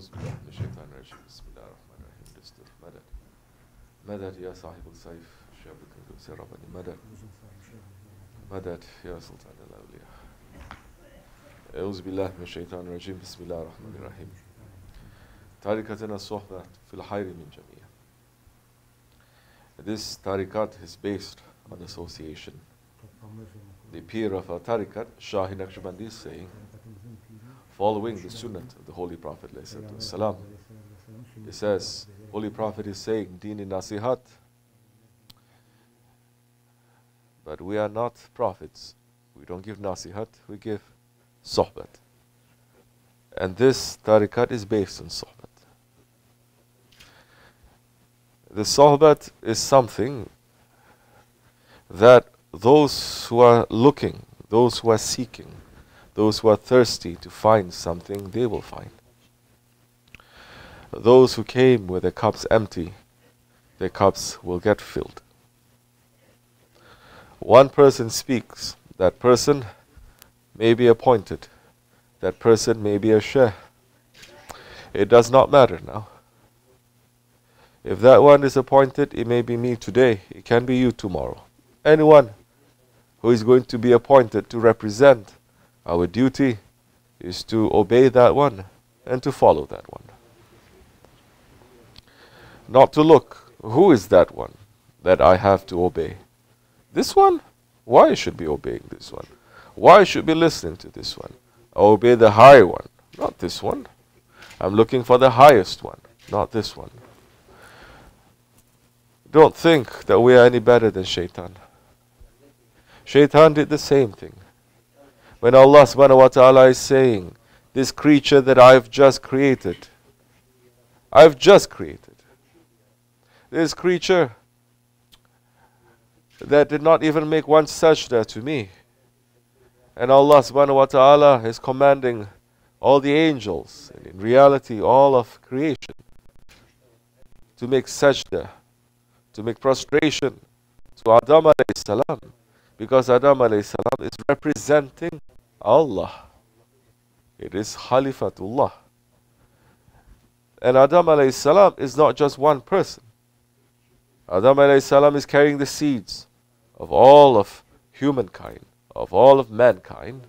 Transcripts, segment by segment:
أعوذ بالله من الشيطان الرجيم بسم الله الرحمن الرحيم مدد مدد يا صاحب السيف شيخ عبد الكريم رباني مدد مدد يا سلطان الأولياء أعوذ بالله من الشيطان الرجيم بسم الله الرحمن الرحيم طريقتنا الصحبة في الخير من جميع. This tariqat is based on association. The peer of our tariqat, Shahi Naqshbandi, is saying, following the sunnah of the Holy Prophet ﷺ, he says, Holy Prophet is saying, Dini Nasihat, but we are not prophets. We don't give Nasihat, we give Sohbet. And this tariqat is based on Sohbet. The Sohbet is something that those who are looking, those who are seeking, those who are thirsty to find something, they will find. Those who came with their cups empty, their cups will get filled. One person speaks, that person may be appointed, that person may be a sheikh. It does not matter now. If that one is appointed, it may be me today, it can be you tomorrow. Anyone who is going to be appointed to represent, our duty is to obey that one and to follow that one. Not to look, who is that one that I have to obey? This one? Why I should be obeying this one? Why I should be listening to this one? I obey the higher one, not this one. I'm looking for the highest one, not this one. Don't think that we are any better than Shaitan. Shaitan did the same thing. When Allah subhanahu wa ta'ala is saying, this creature that I've just created, this creature that did not even make one sajda to me, and Allah subhanahu wa ta'ala is commanding all the angels, and in reality all of creation, to make sajda, to make prostration to Adam alayhi salam, because Adam alayhi salam is representing Allah. It is Khalifatullah. And Adam alayhi salam is not just one person. Adam alayhi salam is carrying the seeds of all of humankind, of all of mankind.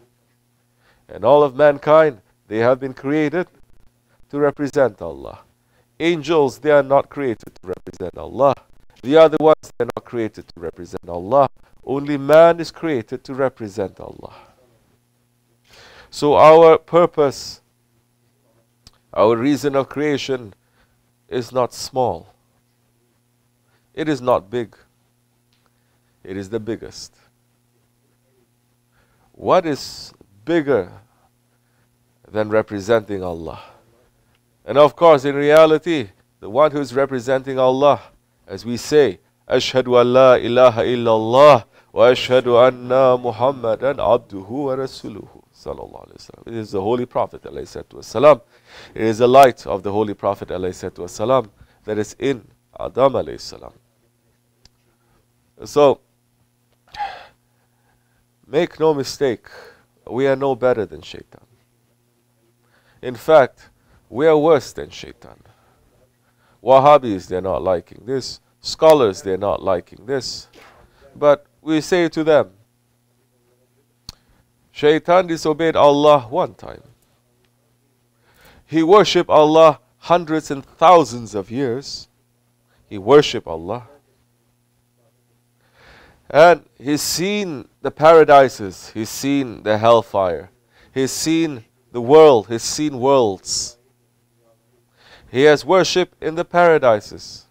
And all of mankind, they have been created to represent Allah. Angels, they are not created to represent Allah. The other ones, they are not created to represent Allah. Only man is created to represent Allah. So our purpose, our reason of creation is not small. It is not big. It is the biggest. What is bigger than representing Allah? And of course, in reality, the one who is representing Allah, as we say, Ashhadu an la ilaha illallah wa ashhadu anna Muhammadan abduhu wa rasuluhu sallallahu alayhi wa sallam. It is the Holy Prophet alayhi salatu wasalam. It is the light of the Holy Prophet alayhi salatu wasalam that is in Adam alayhi salam. So, make no mistake, we are no better than Shaitan. In fact, we are worse than Shaitan. Wahhabis, they're not liking this. Scholars, they're not liking this. But we say to them, Shaitan disobeyed Allah one time. He worshipped Allah hundreds and thousands of years. He worshipped Allah. And he's seen the paradises. He's seen the hellfire. He's seen the world. He's seen worlds. He has worshipped in the paradises.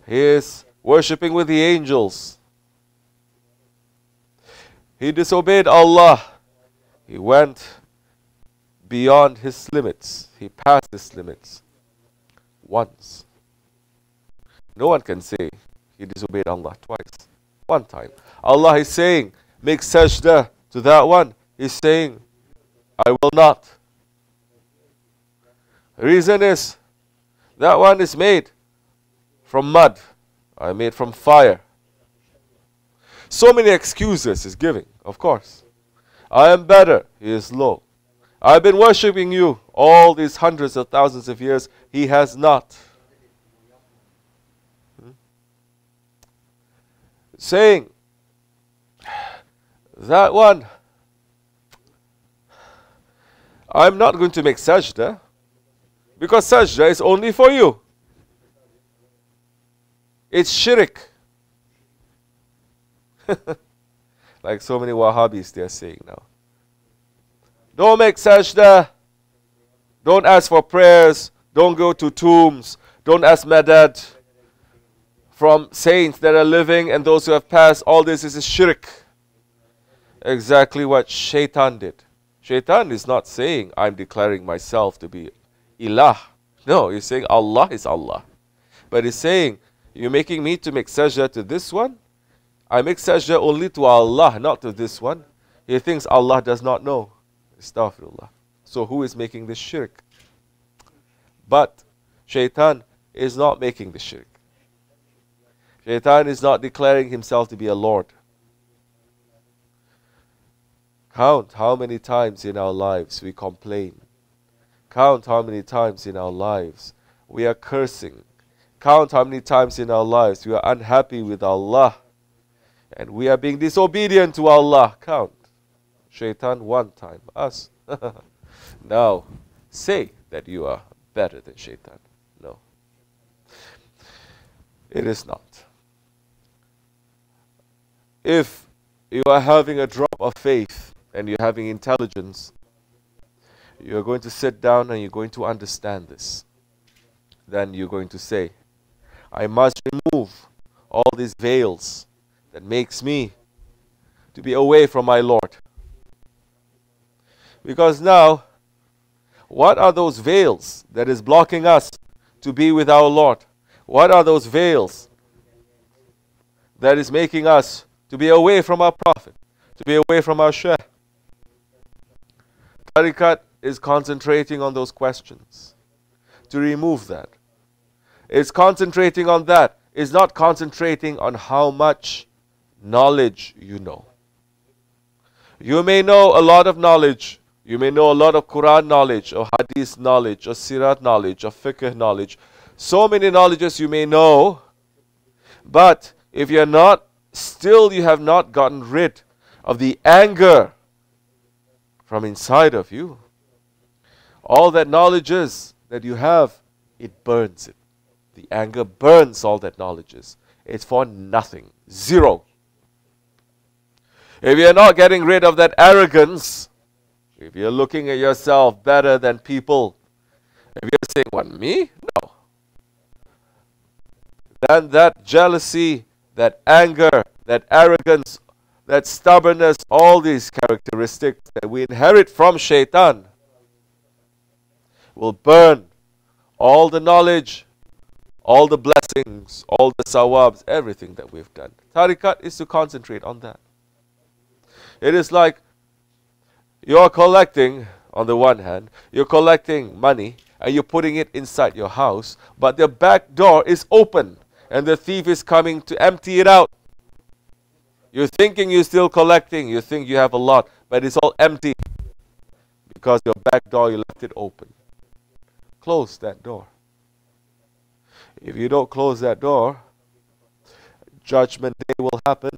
He is worshipping with the angels. He disobeyed Allah. He went beyond his limits. He passed his limits once. No one can say he disobeyed Allah twice. One time. Allah is saying, make sajda to that one. He's saying, I will not. The reason is, that one is made from mud. I made from fire. So many excuses he's giving, of course. I am better. He is low. I've been worshipping you all these hundreds of thousands of years, he has not. Saying, that one, I'm not going to make sajda, because sajda is only for you. It's shirk. Like so many Wahhabis they are saying now. Don't make sajda. Don't ask for prayers. Don't go to tombs. Don't ask madad from saints that are living and those who have passed. All this is shirk. Exactly what Shaitan did. Shaitan is not saying, I'm declaring myself to be ilah. No, he's saying Allah is Allah. But he's saying, you're making me to make sajda to this one? I make sajda only to Allah, not to this one. He thinks Allah does not know. Astaghfirullah. So who is making this shirk? But Shaitan is not making the shirk. Shaitan is not declaring himself to be a Lord. Count how many times in our lives we complain. Count how many times in our lives we are cursing. Count how many times in our lives we are unhappy with Allah. And we are being disobedient to Allah. Count. Shaitan one time. Us. Now, say that you are better than Shaitan. No. It is not. If you are having a drop of faith and you're having intelligence, you're going to sit down and you're going to understand this. Then you're going to say, I must remove all these veils that makes me to be away from my Lord. Because now, what are those veils that is blocking us to be with our Lord? What are those veils that is making us to be away from our Prophet, to be away from our Shaykh? Tariqat is concentrating on those questions, to remove that. It's concentrating on that. It's not concentrating on how much knowledge you know. You may know a lot of knowledge. You may know a lot of Quran knowledge, or Hadith knowledge, or Sirat knowledge, or Fiqh knowledge. So many knowledges you may know, but if you're not, still you have not gotten rid of the anger from inside of you. All that knowledge is that you have, it burns it. The anger burns all that knowledge is. It's for nothing. Zero. If you're not getting rid of that arrogance, if you're looking at yourself better than people, if you're saying, what, me? No. Then that jealousy, that anger, that arrogance, that stubbornness, all these characteristics that we inherit from Shaitan will burn all the knowledge, all the blessings, all the sawabs, everything that we've done. Tariqat is to concentrate on that. It is like you're collecting, on the one hand, you're collecting money and you're putting it inside your house, but the back door is open and the thief is coming to empty it out. You're thinking you're still collecting, you think you have a lot, but it's all empty because your back door, you left it open. Close that door. If you don't close that door, Judgment Day will happen.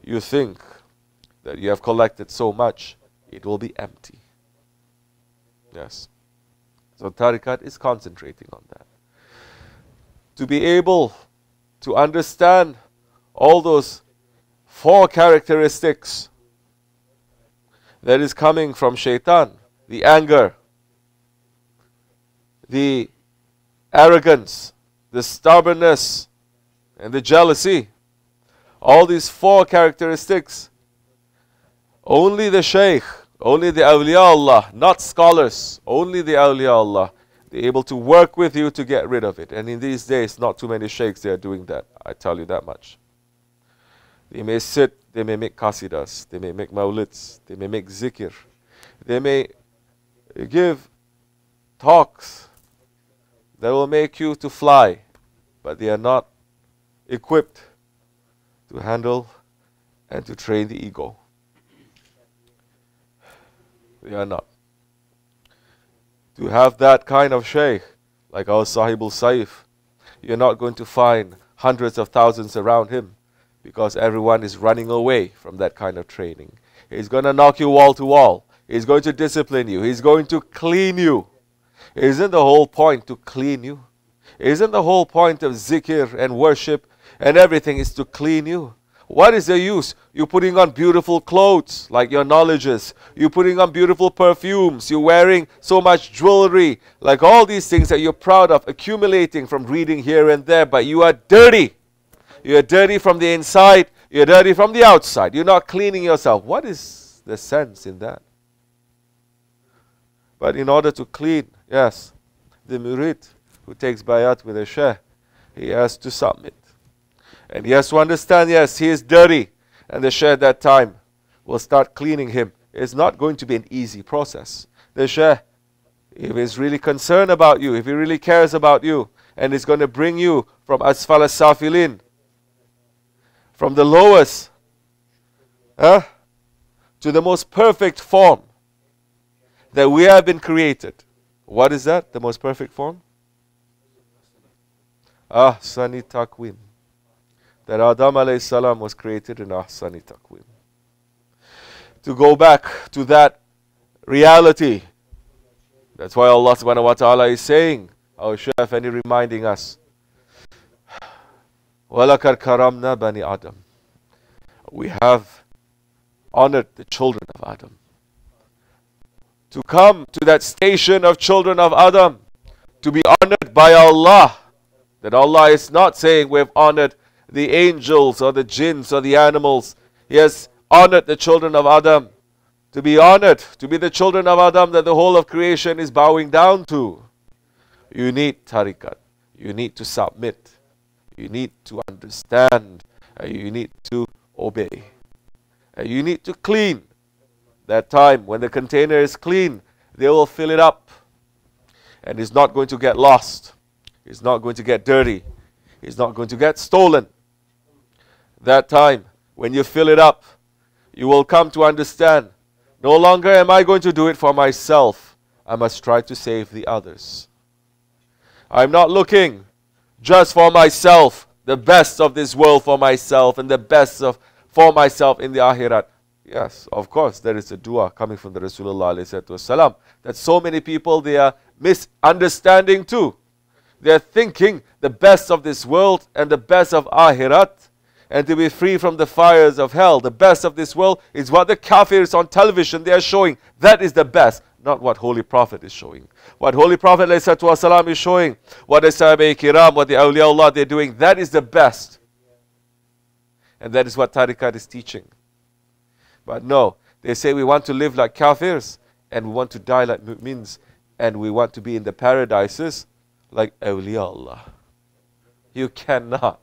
You think that you have collected so much, it will be empty. Yes. So Tariqat is concentrating on that. To be able to understand all those 4 characteristics that is coming from Shaitan, the anger, the arrogance, the stubbornness, and the jealousy. All these 4 characteristics, only the Shaykh, only the awliya Allah, not scholars, only the awliya Allah, they're able to work with you to get rid of it. And in these days, not too many shaykhs they are doing that. I tell you that much. They may sit, they may make qasidas, they may make mawlids, they may make zikr, they may give talks that will make you to fly, but they are not equipped to handle and to train the ego. They are not. To have that kind of shaykh, like our Sahibul Saif, you're not going to find hundreds of thousands around him, because everyone is running away from that kind of training. He's going to knock you wall to wall. He's going to discipline you. He's going to clean you. Isn't the whole point to clean you? Isn't the whole point of zikr and worship and everything is to clean you? What is the use? You're putting on beautiful clothes like your knowledges. You're putting on beautiful perfumes. You're wearing so much jewelry. Like all these things that you're proud of accumulating from reading here and there. But you are dirty. You're dirty from the inside. You're dirty from the outside. You're not cleaning yourself. What is the sense in that? But in order to clean, yes, the murid who takes bayat with a shaykh, he has to submit. And he has to understand, yes, he is dirty. And the shaykh at that time will start cleaning him. It's not going to be an easy process. The shaykh, if he's really concerned about you, if he really cares about you, and is going to bring you from asfal as-safilin, from the lowest to the most perfect form that we have been created. What is that? The most perfect form? Ahsani Taqwim. That Adam alayhi salam was created in Ahsani Taqwim. To go back to that reality. That's why Allah subhanahu wa ta'ala is saying, our Shaykh Effendi reminding us, وَلَكَرْ كَرَمْنَا بَنِي Adam. We have honored the children of Adam. To come to that station of children of Adam, to be honored by Allah. That Allah is not saying we've honored the angels or the jinns or the animals. He has honored the children of Adam. To be honored, to be the children of Adam that the whole of creation is bowing down to. You need tariqat. You need to submit. You need to understand. You need to obey. You need to clean. That time when the container is clean, they will fill it up. And it's not going to get lost. It's not going to get dirty. It's not going to get stolen. That time when you fill it up, you will come to understand, no longer am I going to do it for myself. I must try to save the others. I'm not looking just for myself, the best of this world for myself and the best for myself in the akhirat. Yes, of course, there is a dua coming from the Rasulullah ﷺ that so many people, they are misunderstanding too. They are thinking the best of this world and the best of akhirat, and to be free from the fires of hell. The best of this world is what the kafirs on television, they are showing. That is the best, not what Holy Prophet is showing. What Holy Prophet ﷺ is showing, what the Sahabai Kiram, what the awliyaullah they're doing, that is the best. And that is what tariqat is teaching. But no, they say we want to live like kafirs, and we want to die like mu'mins, and we want to be in the paradises like awliyaullah. You cannot.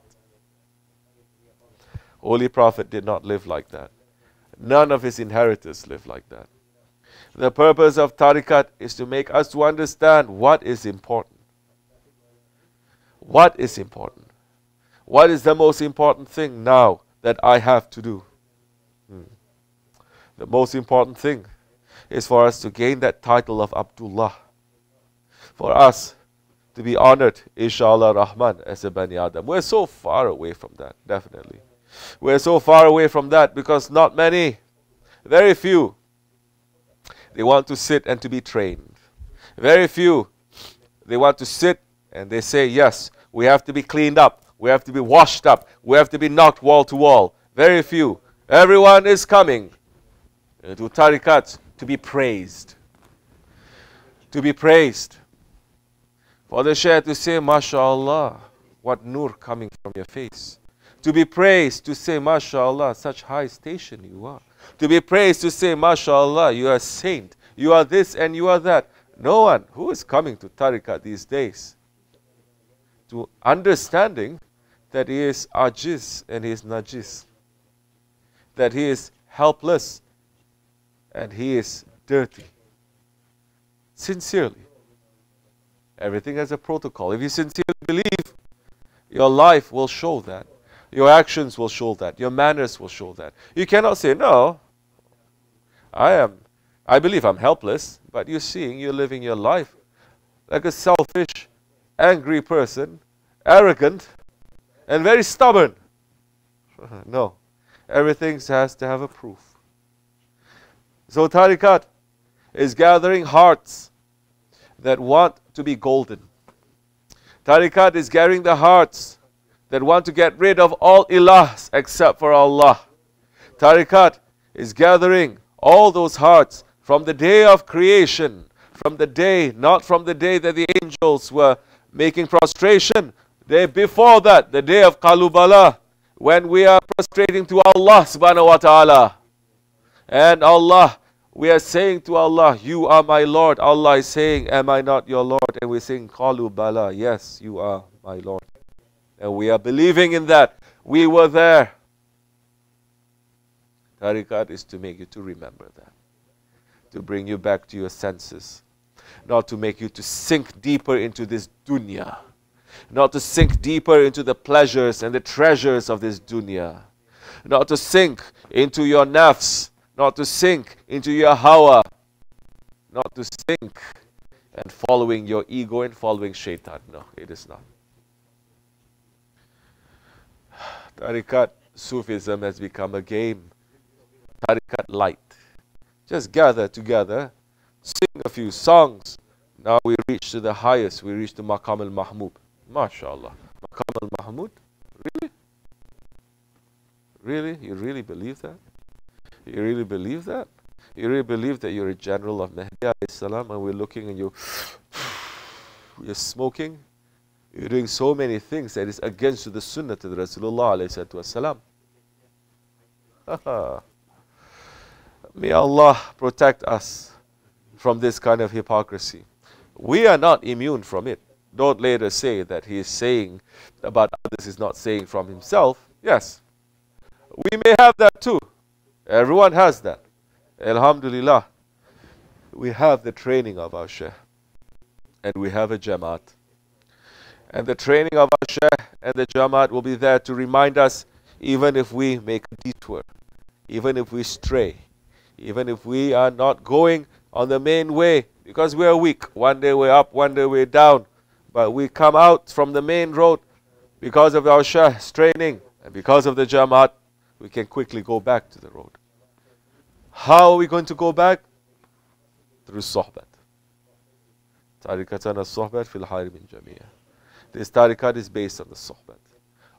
Holy Prophet did not live like that. None of his inheritors lived like that. The purpose of tariqat is to make us to understand what is important. What is important? What is the most important thing now that I have to do? The most important thing is for us to gain that title of Abdullah. For us to be honored, inshallah Rahman, as a Bani Adam. We're so far away from that, definitely. We're so far away from that because not many, very few, they want to sit and to be trained. Very few, they want to sit and they say, yes, we have to be cleaned up. We have to be washed up. We have to be knocked wall to wall. Very few. Everyone is coming to tariqat to be praised. To be praised. For the Shaykh to say, MashaAllah, what nur coming from your face. To be praised, to say, MashaAllah, such high station you are. To be praised, to say, MashaAllah, you are a saint. You are this and you are that. No one who is coming to tariqat these days to understanding that he is ajiz and he is najis. That he is helpless and he is dirty. Sincerely. Everything has a protocol. If you sincerely believe, your life will show that. Your actions will show that. Your manners will show that. You cannot say, no, I believe I'm helpless, but you're seeing, you're living your life like a selfish, angry person, arrogant, and very stubborn. No. Everything has to have a proof. So tariqat is gathering hearts that want to be golden. Tariqat is gathering the hearts that want to get rid of all ilahs except for Allah. Tariqat is gathering all those hearts from the day of creation, from the day, not from the day that the angels were making prostration, day before that, the day of Qalubala, when we are prostrating to Allah subhanahu wa ta'ala. And Allah, we are saying to Allah, you are my Lord. Allah is saying, am I not your Lord? And we're saying, Qalubala, yes, you are my Lord. And we are believing in that. We were there. Tariqat is to make you to remember that. To bring you back to your senses. Not to make you to sink deeper into this dunya. Not to sink deeper into the pleasures and the treasures of this dunya. Not to sink into your nafs. Not to sink into your hawa. Not to sink and following your ego and following shaitan. No, it is not. Tariqat Sufism has become a game. Tariqat light. Just gather together, sing a few songs. Now we reach to the highest. We reach to Maqam al-Mahmud. MashaAllah. Maqam al-Mahmud? Really? Really? You really believe that? You really believe that? You really believe that you're a general of Mahdi alayhi salam and we're looking and you're smoking? You're doing so many things that is against the sunnah to the Rasulullah alayhi salam. May Allah protect us from this kind of hypocrisy. We are not immune from it. Don't later say that he is saying about others, is not saying from himself. Yes, we may have that too. Everyone has that. Alhamdulillah, we have the training of our Shaykh. And we have a Jamaat. And the training of our Shaykh and the Jamaat will be there to remind us, even if we make a detour, even if we stray, even if we are not going on the main way, because we are weak. One day we're up, one day we're down. But we come out from the main road because of our Shaykh's training and because of the Jamaat, we can quickly go back to the road. How are we going to go back? Through Sohbet. Tariqatan al-Sohbet fil hayr min jamiyah. This tariqat is based on the Sohbet.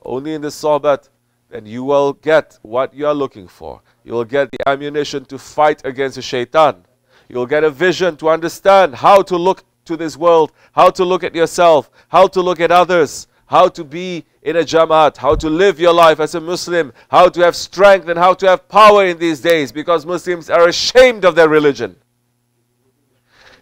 Only in the Sohbet then you will get what you are looking for. You will get the ammunition to fight against the shaitan. You will get a vision to understand how to look to this world, how to look at yourself, how to look at others, how to be in a Jamaat, how to live your life as a Muslim, how to have strength and how to have power in these days, because Muslims are ashamed of their religion.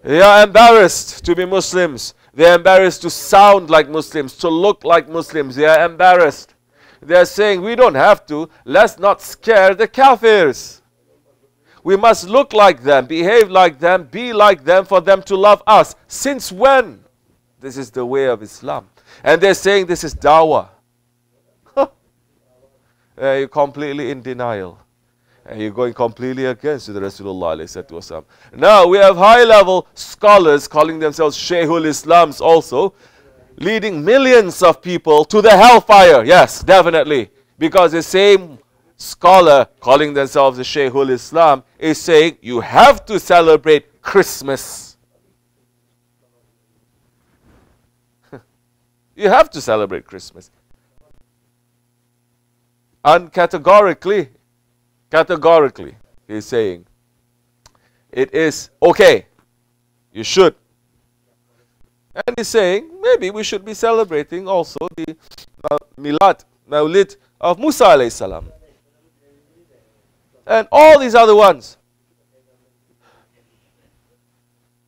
They are embarrassed to be Muslims. They are embarrassed to sound like Muslims, to look like Muslims. They are embarrassed. They are saying, we don't have to. Let's not scare the kafirs. We must look like them, behave like them, be like them for them to love us. Since when? This is the way of Islam. And they're saying this is dawah. You're completely in denial. And you're going completely against the Rasulullah. Now we have high-level scholars calling themselves Shaykhul Islams also, leading millions of people to the hellfire. Yes, definitely. Because the same scholar calling themselves the Shaykhul Islam is saying you have to celebrate Christmas. You have to celebrate Christmas. And categorically, he's saying it is okay. You should. And he's saying maybe we should be celebrating also the Mawlid of Musa alayhi salam. And all these other ones.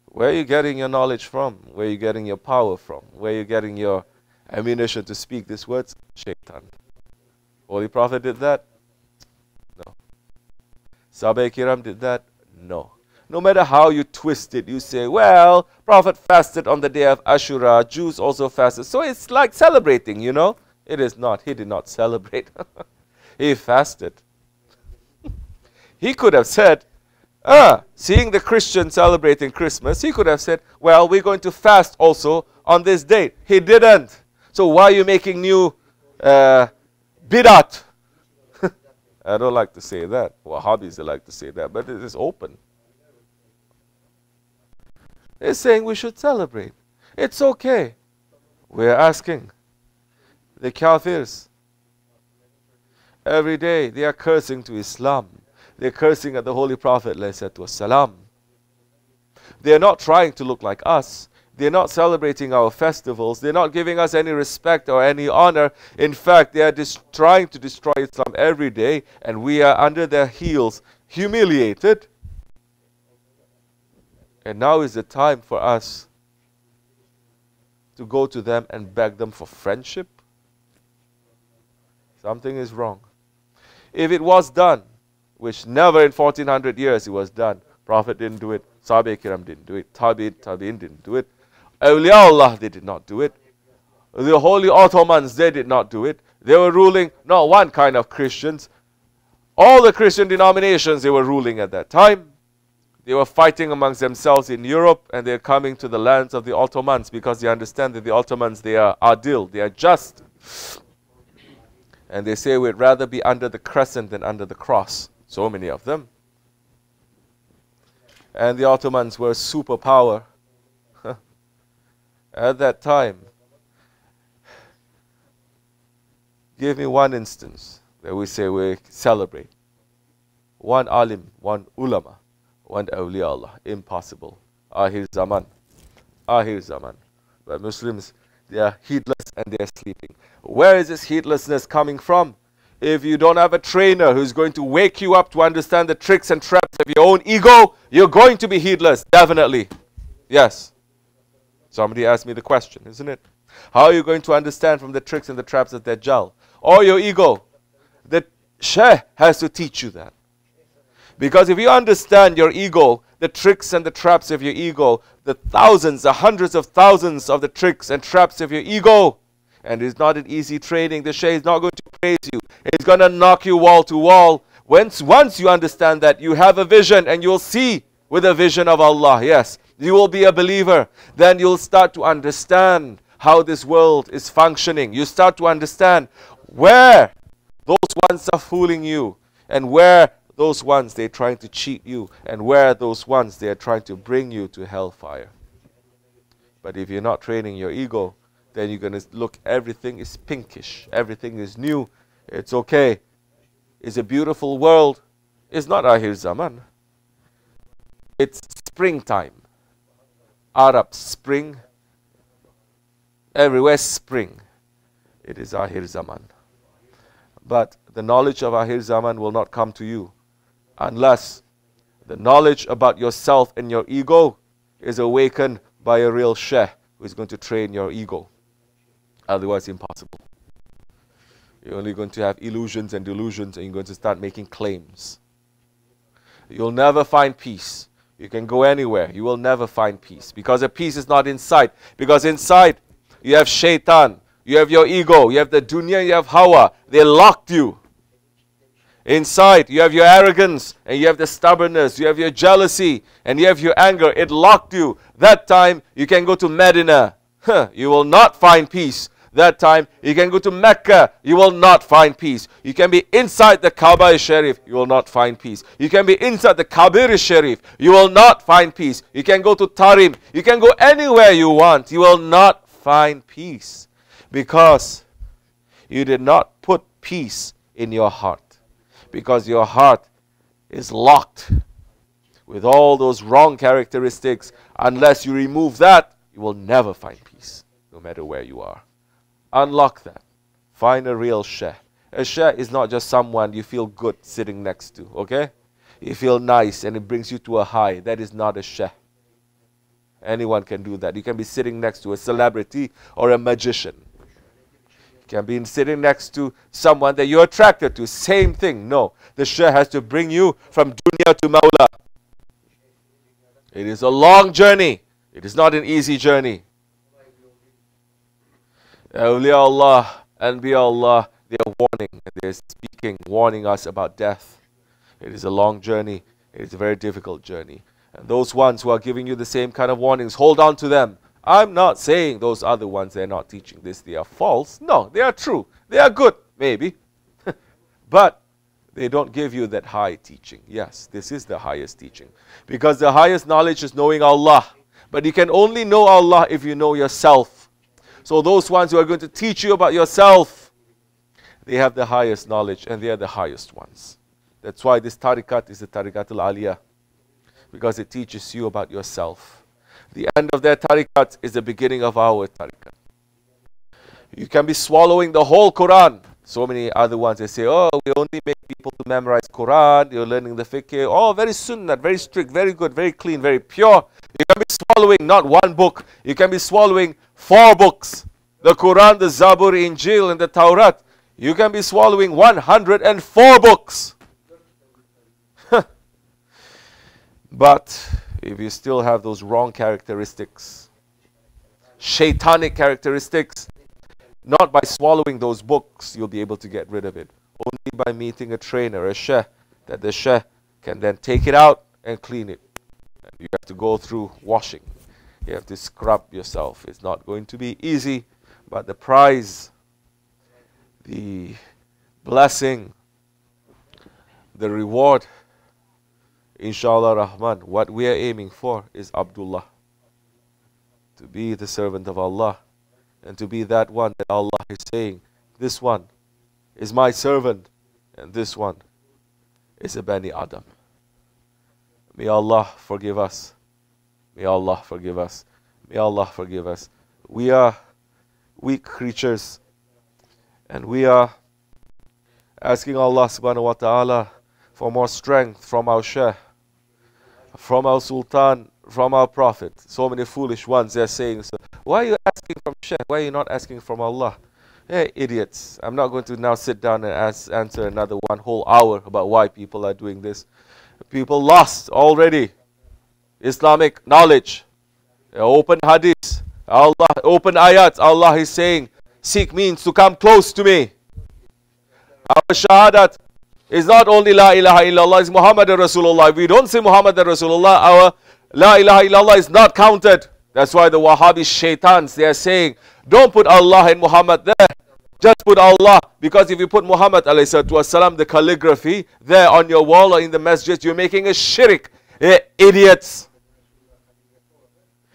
Where are you getting your knowledge from? Where are you getting your power from? Where are you getting your ammunition to speak these words? Shaitan. Holy Prophet did that? No. Sahaba Kiram did that? No. No matter how you twist it, you say, well, Prophet fasted on the day of Ashura, Jews also fasted. So it's like celebrating, you know. It is not. He did not celebrate. He fasted. He could have said, Seeing the Christians celebrating Christmas, he could have said, well, we're going to fast also on this date. He didn't. So why are you making new bidat? I don't like to say that. Wahhabis, they like to say that, but it is open. It's saying we should celebrate. It's okay. We're asking. The kafirs, every day they are cursing to Islam. They're cursing at the Holy Prophet ﷺ. They're not trying to look like us. They're not celebrating our festivals. They're not giving us any respect or any honor. In fact, they are trying to destroy Islam every day, and we are under their heels, humiliated. And now is the time for us to go to them and beg them for friendship. Something is wrong. If it was done, which never in 1400 years it was done, Prophet didn't do it, Sahabe Kiram didn't do it, Tabi'in didn't do it, Awliya Allah, they did not do it, the Holy Ottomans, they did not do it. They were ruling not one kind of Christians, all the Christian denominations they were ruling at that time. They were fighting amongst themselves in Europe, and they're coming to the lands of the Ottomans because they understand that the Ottomans, they are adil, they are just. And they say we'd rather be under the crescent than under the cross. So many of them. And the Ottomans were a superpower at that time. Give me one instance that we say we celebrate. One alim, one ulama, one awliya Allah. Impossible. Ahir zaman. Ahir zaman. But Muslims, they are heedless and they are sleeping. Where is this heedlessness coming from? If you don't have a trainer who's going to wake you up to understand the tricks and traps of your own ego, you're going to be heedless, definitely. Yes. Somebody asked me the question, isn't it? How are you going to understand from the tricks and the traps of Dajjal? Or your ego? The Shaykh has to teach you that. Because if you understand your ego, the tricks and the traps of your ego, the thousands, the hundreds of thousands of the tricks and traps of your ego, and it's not an easy training. The Shaykh is not going to praise you. It's going to knock you wall to wall. Once you understand that, you have a vision and you'll see with a vision of Allah. Yes, you will be a believer. Then you'll start to understand how this world is functioning. You start to understand where those ones are fooling you and where those ones they're trying to cheat you and where those ones they're trying to bring you to hellfire. But if you're not training your ego, then you're going to look, everything is pinkish, everything is new, it's okay, it's a beautiful world. It's not Ahir Zaman. It's springtime. Arab spring, everywhere spring. It is Ahir Zaman. But the knowledge of Ahir Zaman will not come to you unless the knowledge about yourself and your ego is awakened by a real Shaykh who is going to train your ego. Otherwise, impossible. You're only going to have illusions and delusions, and you're going to start making claims. You'll never find peace. You can go anywhere. You will never find peace. Because the peace is not inside. Because inside, you have shaitan. You have your ego. You have the dunya. You have hawa. They locked you. Inside, you have your arrogance. And you have the stubbornness. You have your jealousy. And you have your anger. It locked you. That time, you can go to Medina. You will not find peace. That time, you can go to Mecca, you will not find peace. You can be inside the Kaaba Sharif, you will not find peace. You can be inside the Kabir Sharif, you will not find peace. You can go to Tarim, you can go anywhere you want, you will not find peace. Because you did not put peace in your heart. Because your heart is locked with all those wrong characteristics. Unless you remove that, you will never find peace, no matter where you are. Unlock that. Find a real Shaykh. A Shaykh is not just someone you feel good sitting next to, okay? You feel nice and it brings you to a high. That is not a Shaykh. Anyone can do that. You can be sitting next to a celebrity or a magician. You can be sitting next to someone that you're attracted to. Same thing. No. The Shaykh has to bring you from dunya to Mawla. It is a long journey. It is not an easy journey. Awliya Allah, Anbiya Allah, they are warning, they are speaking, warning us about death. It is a long journey. It's a very difficult journey. And those ones who are giving you the same kind of warnings, hold on to them. I'm not saying those other ones, they're not teaching this, they are false. No, they are true. They are good, maybe. But they don't give you that high teaching. Yes, this is the highest teaching. Because the highest knowledge is knowing Allah. But you can only know Allah if you know yourself. So those ones who are going to teach you about yourself, they have the highest knowledge and they are the highest ones. That's why this tariqat is the tariqat al-aliyah. Because it teaches you about yourself. The end of their tariqat is the beginning of our tariqat. You can be swallowing the whole Quran. So many other ones, they say, oh, we only make people to memorize Quran, you're learning the fiqh. Oh, very sunnah, very strict, very good, very clean, very pure. You can be swallowing not one book, you can be swallowing 4 books. The Quran, the Zabur, Injil, and the Tawrat. You can be swallowing 104 books. But if you still have those wrong characteristics, shaitanic characteristics, not by swallowing those books you'll be able to get rid of it. Only by meeting a trainer, a sheikh, that the sheikh can then take it out and clean it. And you have to go through washing. You have to scrub yourself. It's not going to be easy, but the prize, the blessing, the reward, inshallah Rahman, what we are aiming for is Abdullah. To be the servant of Allah. And to be that one that Allah is saying, this one is my servant, and this one is a Bani Adam. May Allah forgive us. May Allah forgive us. May Allah forgive us. We are weak creatures, and we are asking Allah subhanahu wa ta'ala for more strength from our Shaykh, from our Sultan, from our Prophet. So many foolish ones, they're saying, so, why are you asking from Shaykh? Why are you not asking from Allah? Hey, idiots. I'm not going to now sit down and answer another 1 whole hour about why people are doing this. People lost already Islamic knowledge. Open hadith. Allah, open ayat. Allah is saying, seek means to come close to me. Our shahadat is not only La ilaha illallah, it's Muhammad Rasulullah. If we don't say Muhammad Rasulullah, our La ilaha illallah is not counted. That's why the Wahhabi shaitans, they are saying, don't put Allah and Muhammad there. Just put Allah. Because if you put Muhammad alayhi salatu wasalam, the calligraphy, there on your wall or in the masjid, you're making a shirk. Idiots.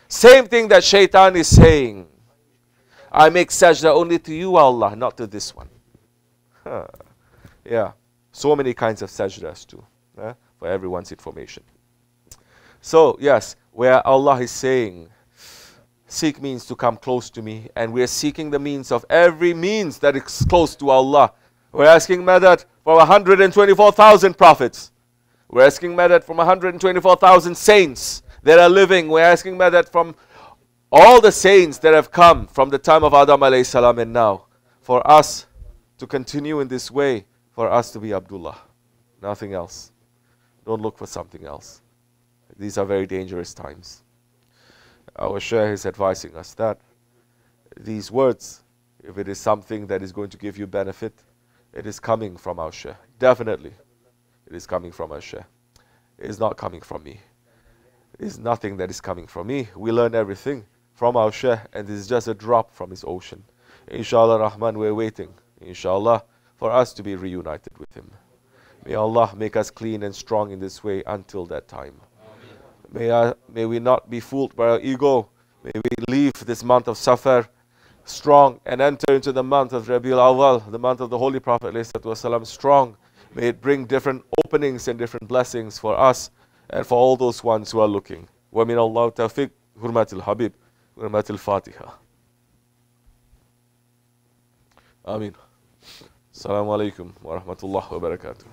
Same thing that shaitan is saying. I make sajda only to you, Allah, not to this one. Yeah. So many kinds of sajdas too. For everyone's information. So, yes, where Allah is saying, seek means to come close to me, and we are seeking the means of every means that is close to Allah. We're asking madad for 124,000 prophets. We're asking madad from 124,000 saints that are living. We're asking madad from all the saints that have come from the time of Adam alayhi salam and now, for us to continue in this way, for us to be Abdullah. Nothing else. Don't look for something else. These are very dangerous times. Our Shaykh is advising us that these words, if it is something that is going to give you benefit, it is coming from our Shaykh. Definitely, it is coming from our Shaykh. It is not coming from me. It is nothing that is coming from me. We learn everything from our Shaykh, and this is just a drop from his ocean. Inshallah Rahman, we're waiting, inshallah, for us to be reunited with him. May Allah make us clean and strong in this way until that time. May we not be fooled by our ego. May we leave this month of Safar strong and enter into the month of Rabiul Awwal, the month of the Holy Prophet ﷺ, strong. May it bring different openings and different blessings for us and for all those ones who are looking. Wa min Allah tawfiq, hurmatil Habib, hurmatil Fatiha. Ameen. Assalamu alaikum wa rahmatullahi wa barakatuh.